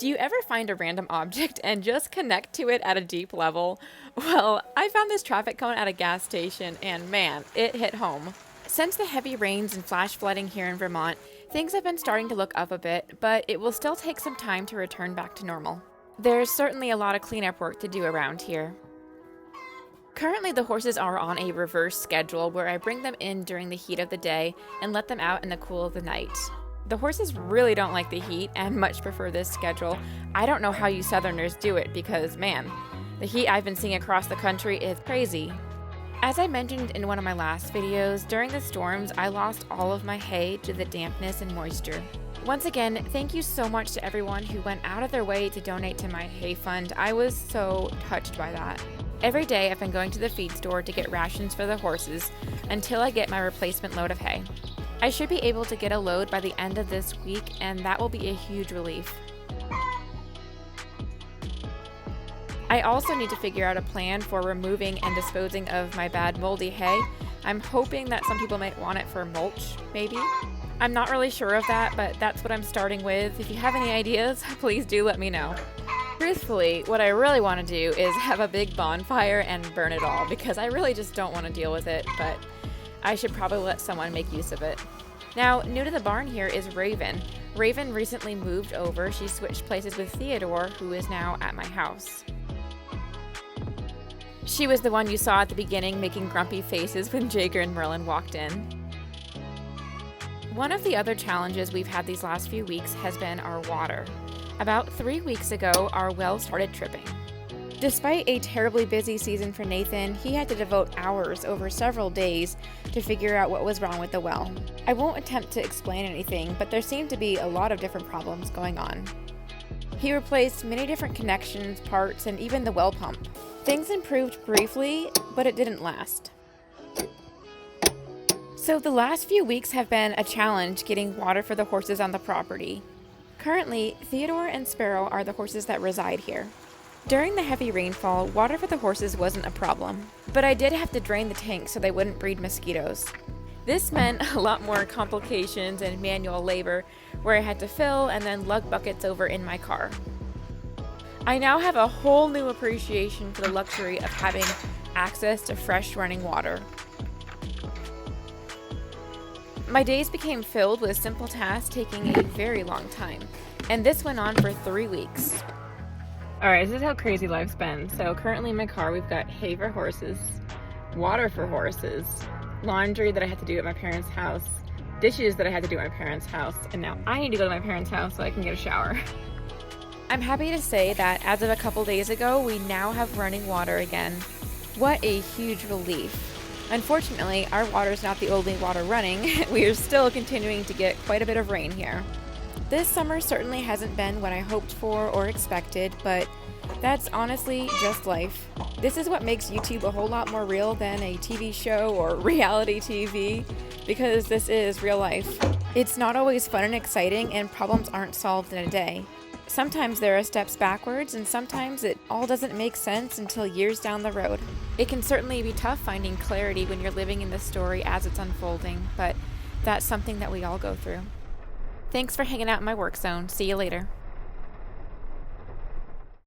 Do you ever find a random object and just connect to it at a deep level? Well, I found this traffic cone at a gas station and man, it hit home. Since the heavy rains and flash flooding here in Vermont, things have been starting to look up a bit, but it will still take some time to return back to normal. There's certainly a lot of cleanup work to do around here. Currently, the horses are on a reverse schedule where I bring them in during the heat of the day and let them out in the cool of the night. The horses really don't like the heat and much prefer this schedule. I don't know how you Southerners do it because, man, the heat I've been seeing across the country is crazy. As I mentioned in one of my last videos, during the storms, I lost all of my hay to the dampness and moisture. Once again, thank you so much to everyone who went out of their way to donate to my hay fund. I was so touched by that. Every day I've been going to the feed store to get rations for the horses until I get my replacement load of hay. I should be able to get a load by the end of this week, and that will be a huge relief. I also need to figure out a plan for removing and disposing of my bad moldy hay. I'm hoping that some people might want it for mulch, maybe. I'm not really sure of that, but that's what I'm starting with. If you have any ideas, please do let me know. Truthfully, what I really want to do is have a big bonfire and burn it all, because I really just don't want to deal with it, but I should probably let someone make use of it. Now, new to the barn here is Raven. Raven recently moved over. She switched places with Theodore, who is now at my house. She was the one you saw at the beginning making grumpy faces when Jager and Merlin walked in. One of the other challenges we've had these last few weeks has been our water. About 3 weeks ago, our well started tripping. Despite a terribly busy season for Nathan, he had to devote hours over several days to figure out what was wrong with the well. I won't attempt to explain anything, but there seemed to be a lot of different problems going on. He replaced many different connections, parts, and even the well pump. Things improved briefly, but it didn't last. So the last few weeks have been a challenge getting water for the horses on the property. Currently, Theodore and Sparrow are the horses that reside here. During the heavy rainfall, water for the horses wasn't a problem, but I did have to drain the tank so they wouldn't breed mosquitoes. This meant a lot more complications and manual labor, where I had to fill and then lug buckets over in my car. I now have a whole new appreciation for the luxury of having access to fresh running water. My days became filled with simple tasks taking a very long time, and this went on for 3 weeks. Alright, this is how crazy life's been. So currently in my car we've got hay for horses, water for horses, laundry that I had to do at my parents' house, dishes that I had to do at my parents' house, and now I need to go to my parents' house so I can get a shower. I'm happy to say that as of a couple days ago, we now have running water again. What a huge relief. Unfortunately, our water's not the only water running. We are still continuing to get quite a bit of rain here. This summer certainly hasn't been what I hoped for or expected, but that's honestly just life. This is what makes YouTube a whole lot more real than a TV show or reality TV, because this is real life. It's not always fun and exciting, and problems aren't solved in a day. Sometimes there are steps backwards, and sometimes it all doesn't make sense until years down the road. It can certainly be tough finding clarity when you're living in the story as it's unfolding, but that's something that we all go through. Thanks for hanging out in my work zone. See you later.